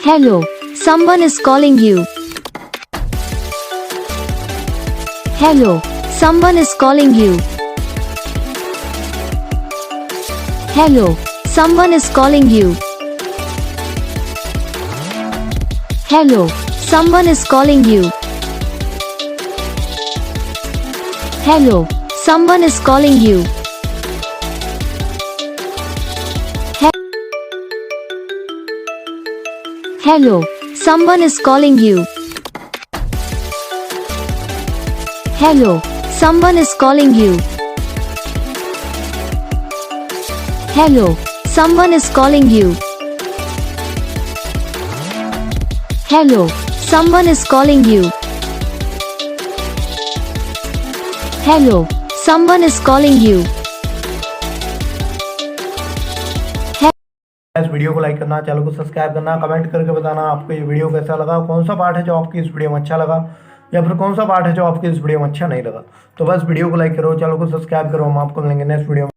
Hello, someone is calling you. Hello, someone is calling you. Hello, someone is calling you. Hello, someone is calling you. Hello, someone is calling you. Hello, someone is calling you. Hello, someone is calling you. Hello, someone is calling you. Hello, someone is calling you. Hello, someone is calling you. इस video को like करना, channel को subscribe करना, comment करके बताना आपको ये video कैसा लगा, कौन सा पार्ट है जो आपकी इस वीडियो में अच्छा लगा या फिर कौन सा पार्ट है जो आपकी इस वीडियो में अच्छा नहीं लगा। तो बस वीडियो को लाइक करो, चैनल को सब्सक्राइब करो, हम आपको मिलेंगे नेक्स्ट वीडियो में।